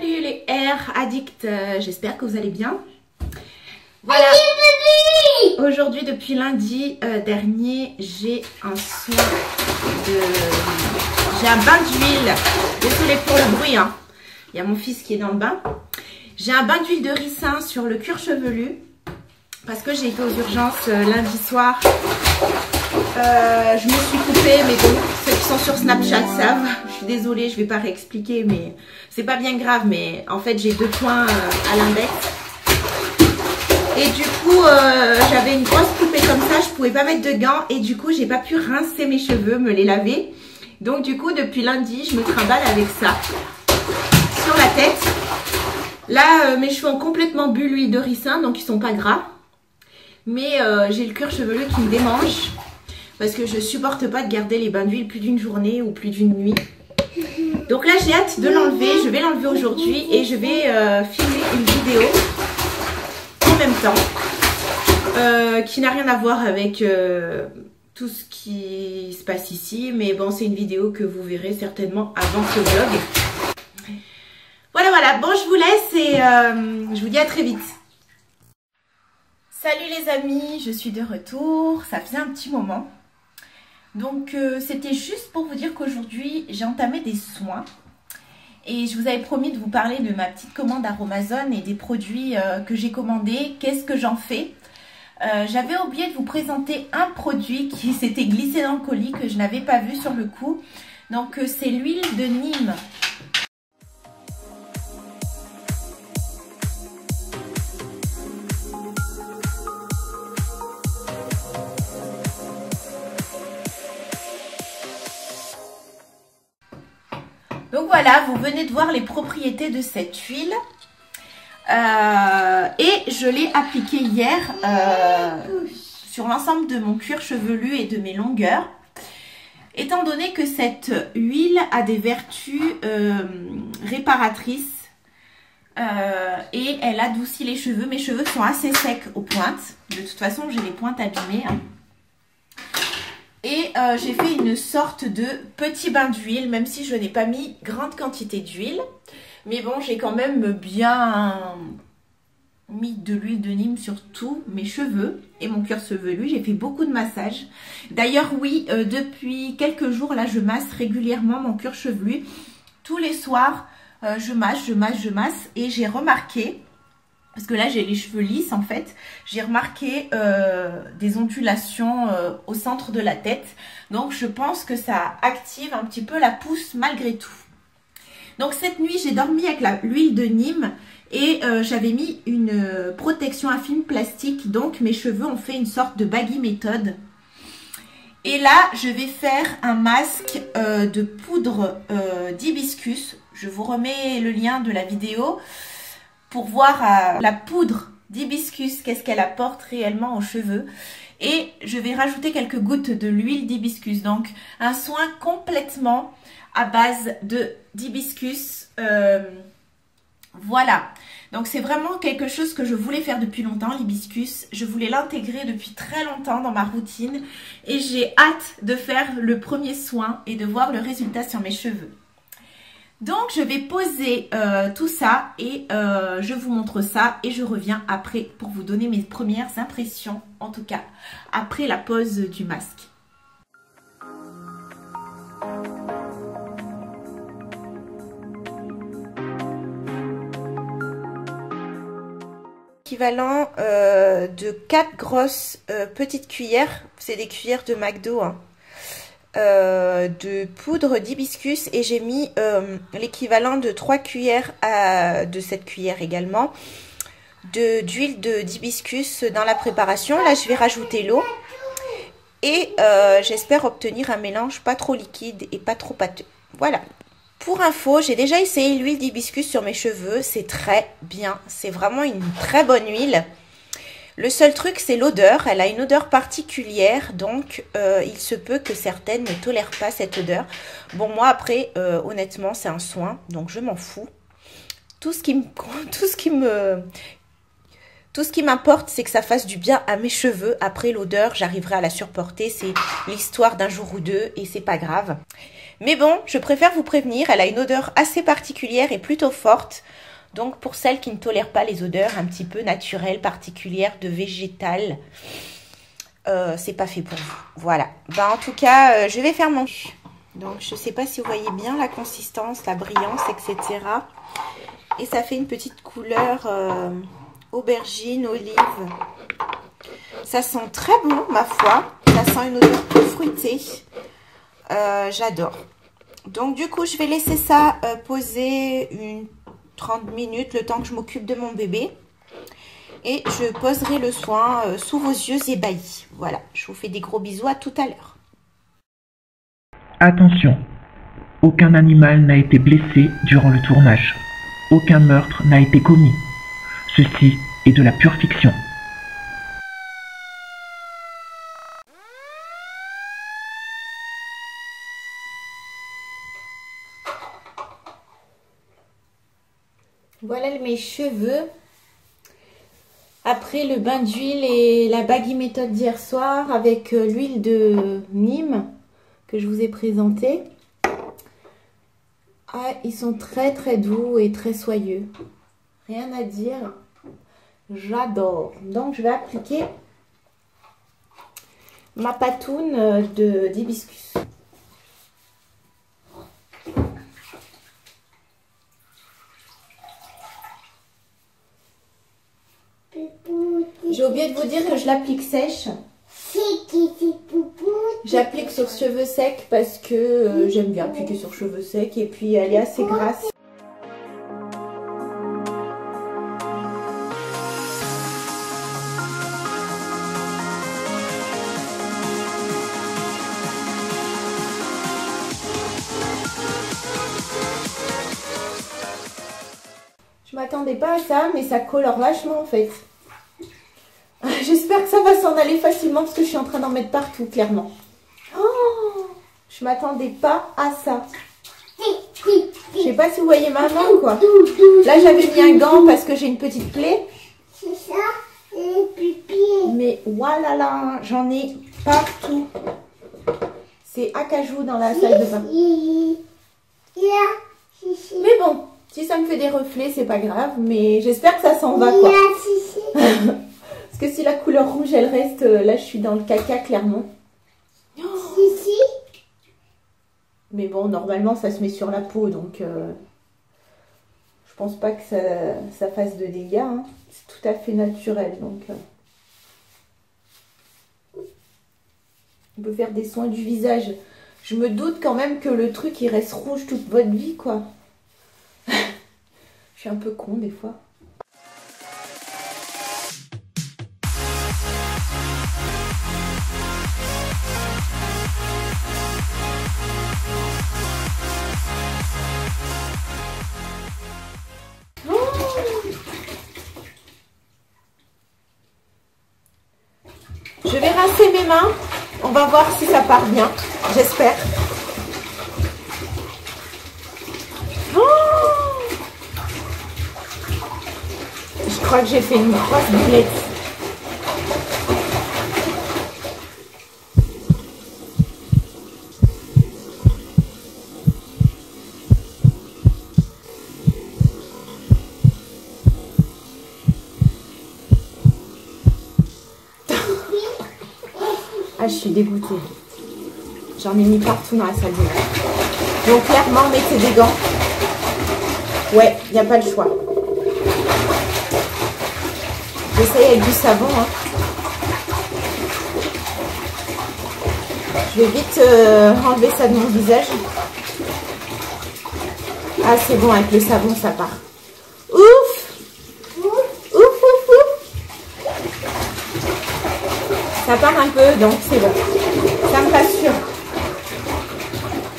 Salut les air addicts, j'espère que vous allez bien. Voilà, aujourd'hui depuis lundi dernier, j'ai un soin de... J'ai un bain d'huile, désolé pour le bruit, hein. Il y a mon fils qui est dans le bain. J'ai un bain d'huile de ricin sur le cuir chevelu parce que j'ai été aux urgences lundi soir. Je me suis coupée, mais bon, ceux qui sont sur Snapchat savent. Je suis désolée, je vais pas réexpliquer, mais c'est pas bien grave. Mais en fait, j'ai 2 points à l'index. Et du coup, j'avais une grosse coupée comme ça, je pouvais pas mettre de gants. Et du coup, j'ai pas pu rincer mes cheveux, me les laver. Donc du coup, depuis lundi, je me trimballe avec ça sur la tête. Là, mes cheveux ont complètement bu l'huile de ricin, donc ils sont pas gras. Mais j'ai le cuir chevelu qui me démange. Parce que je supporte pas de garder les bains d'huile plus d'une journée ou plus d'une nuit. Donc là, j'ai hâte de l'enlever. Je vais l'enlever aujourd'hui et je vais filmer une vidéo en même temps. Qui n'a rien à voir avec tout ce qui se passe ici. Mais bon, c'est une vidéo que vous verrez certainement avant ce vlog. Voilà. Bon, je vous laisse et je vous dis à très vite. Salut les amis, je suis de retour. Ça faisait un petit moment. Donc c'était juste pour vous dire qu'aujourd'hui j'ai entamé des soins et je vous avais promis de vous parler de ma petite commande Aromazone et des produits que j'ai commandés, qu'est-ce que j'en fais. J'avais oublié de vous présenter un produit qui s'était glissé dans le colis que je n'avais pas vu sur le coup. Donc c'est l'huile de Nîmes. Donc voilà, vous venez de voir les propriétés de cette huile. Et je l'ai appliquée hier sur l'ensemble de mon cuir chevelu et de mes longueurs. Étant donné que cette huile a des vertus réparatrices et elle adoucit les cheveux. Mes cheveux sont assez secs aux pointes. De toute façon, j'ai les pointes abîmées, hein. Et j'ai fait une sorte de petit bain d'huile, même si je n'ai pas mis grande quantité d'huile. Mais bon, j'ai quand même bien mis de l'huile de Nîmes sur tous mes cheveux et mon cuir chevelu. J'ai fait beaucoup de massages. D'ailleurs, oui, depuis quelques jours, là, je masse régulièrement mon cuir chevelu. Tous les soirs, je masse. Et j'ai remarqué... Parce que là, j'ai les cheveux lisses, en fait. J'ai remarqué des ondulations au centre de la tête. Donc, je pense que ça active un petit peu la pousse malgré tout. Donc, cette nuit, j'ai dormi avec l'huile de Nîmes. Et j'avais mis une protection à film plastique. Donc, mes cheveux ont fait une sorte de baggy méthode. Et là, je vais faire un masque de poudre d'hibiscus. Je vous remets le lien de la vidéo pour voir la poudre d'hibiscus, qu'est-ce qu'elle apporte réellement aux cheveux. Et je vais rajouter quelques gouttes de l'huile d'hibiscus. Donc, un soin complètement à base d'hibiscus. Voilà. Donc, c'est vraiment quelque chose que je voulais faire depuis longtemps, l'hibiscus. Je voulais l'intégrer depuis très longtemps dans ma routine. Et j'ai hâte de faire le premier soin et de voir le résultat sur mes cheveux. Donc, je vais poser tout ça et je vous montre ça et je reviens après pour vous donner mes premières impressions, en tout cas, après la pose du masque. Équivalent de 4 grosses petites cuillères, c'est des cuillères de McDo, hein. De poudre d'hibiscus et j'ai mis l'équivalent de 3 cuillères de cette cuillère également d'huile d'hibiscus dans la préparation. Là, je vais rajouter l'eau et j'espère obtenir un mélange pas trop liquide et pas trop pâteux. Voilà. Pour info, j'ai déjà essayé l'huile d'hibiscus sur mes cheveux. C'est très bien. C'est vraiment une très bonne huile. Le seul truc, c'est l'odeur. Elle a une odeur particulière, donc il se peut que certaines ne tolèrent pas cette odeur. Bon, moi, après, honnêtement, c'est un soin, donc je m'en fous. Tout ce qui m'importe, c'est que ça fasse du bien à mes cheveux. Après, l'odeur, j'arriverai à la supporter. C'est l'histoire d'un jour ou deux et c'est pas grave. Mais bon, je préfère vous prévenir, elle a une odeur assez particulière et plutôt forte. Donc pour celles qui ne tolèrent pas les odeurs un petit peu naturelles, particulières, de végétal, c'est pas fait pour vous. Voilà. En tout cas, je vais faire mon... Donc je sais pas si vous voyez bien la consistance, la brillance, etc. Et ça fait une petite couleur aubergine, olive. Ça sent très bon, ma foi. Ça sent une odeur plus fruitée. J'adore. Donc du coup, je vais laisser ça poser une 30 minutes, le temps que je m'occupe de mon bébé. Et je poserai le soin sous vos yeux ébahis. Voilà, je vous fais des gros bisous, à tout à l'heure. Attention, aucun animal n'a été blessé durant le tournage. Aucun meurtre n'a été commis. Ceci est de la pure fiction. Voilà mes cheveux. Après le bain d'huile et la baggy méthode d'hier soir avec l'huile de Nîmes que je vous ai présentée. Ah, ils sont très très doux et très soyeux. Rien à dire. J'adore. Donc je vais appliquer ma patoune d'hibiscus. J'ai oublié de vous dire que je l'applique sèche. J'applique sur cheveux secs parce que j'aime bien appliquer sur cheveux secs et puis elle est assez grasse. Je m'attendais pas à ça, mais ça colore vachement en fait. J'espère que ça va s'en aller facilement parce que je suis en train d'en mettre partout, clairement. Oh, je m'attendais pas à ça. Je sais pas si vous voyez ma main, quoi. Là, j'avais mis un gant parce que j'ai une petite plaie. C'est ça, les pupilles. Mais voilà, j'en ai partout. C'est acajou dans la salle de bain. Mais bon, si ça me fait des reflets, c'est pas grave. Mais j'espère que ça s'en va, quoi. Parce que si la couleur rouge, elle reste, là, je suis dans le caca, clairement. Mais bon, normalement, ça se met sur la peau, donc je pense pas que ça fasse de dégâts. Hein. C'est tout à fait naturel, donc on peut faire des soins du visage. Je me doute quand même que le truc, il reste rouge toute votre vie, quoi. Je suis un peu con, des fois. Je vais rincer mes mains. On va voir si ça part bien. J'espère. Oh, je crois que j'ai fait une grosse boulette. Ah, je suis dégoûtée. J'en ai mis partout dans la salle de bain. Donc clairement, mettez des gants. Ouais, il n'y a pas le choix. J'essaye avec du savon. Hein. Je vais vite enlever ça de mon visage. Ah, c'est bon, avec le savon, ça part. Ouf! Ouf, ouf, ouf! Ça part un peu, donc c'est bon. Ça me rassure.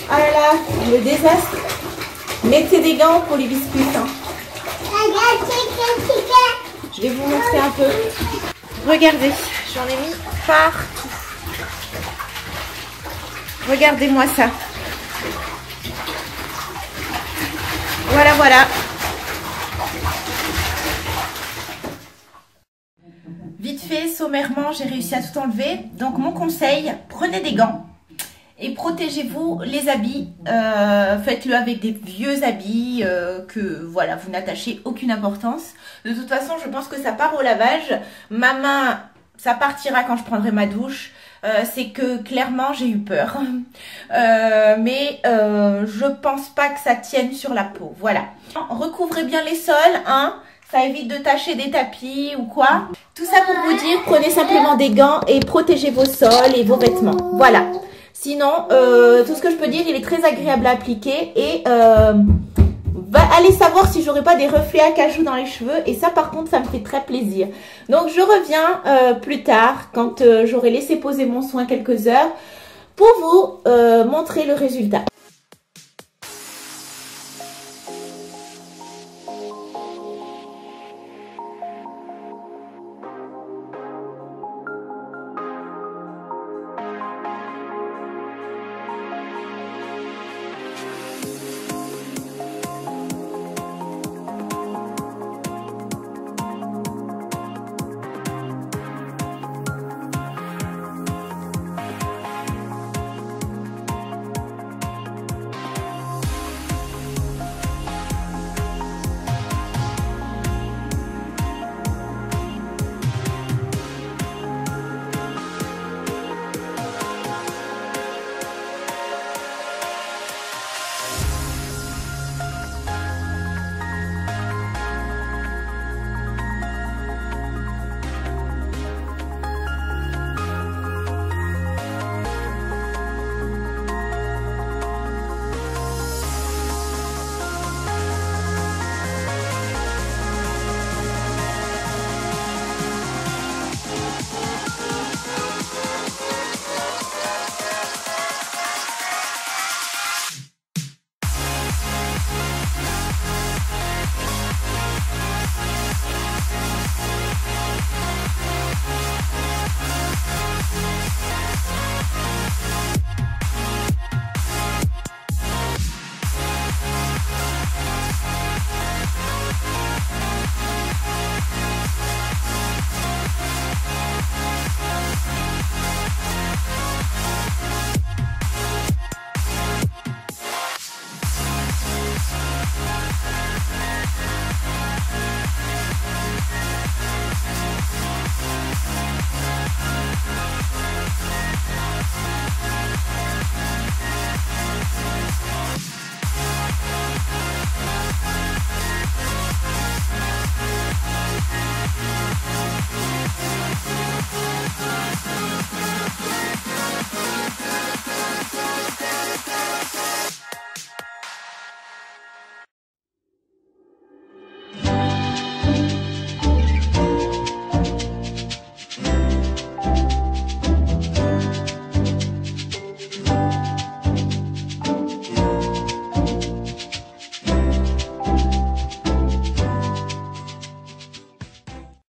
Ah là là, le désastre. Mettez des gants pour les biscuits. Hein. Je vais vous montrer un peu. Regardez, j'en ai mis partout. Regardez-moi ça. Voilà, voilà. Vite fait, sommairement, j'ai réussi à tout enlever. Donc mon conseil, prenez des gants. Et protégez-vous les habits, faites-le avec des vieux habits que voilà, vous n'attachez aucune importance. De toute façon, je pense que ça part au lavage. Ma main, ça partira quand je prendrai ma douche. C'est que clairement j'ai eu peur. Mais je pense pas que ça tienne sur la peau. Voilà. Recouvrez bien les sols, hein. Ça évite de tacher des tapis ou quoi. Tout ça pour vous dire, prenez simplement des gants et protégez vos sols et vos vêtements. Voilà. Sinon, tout ce que je peux dire, il est très agréable à appliquer et allez savoir si j'aurai pas des reflets à cajou dans les cheveux. Et ça, par contre, ça me fait très plaisir. Donc, je reviens plus tard quand j'aurai laissé poser mon soin quelques heures pour vous montrer le résultat.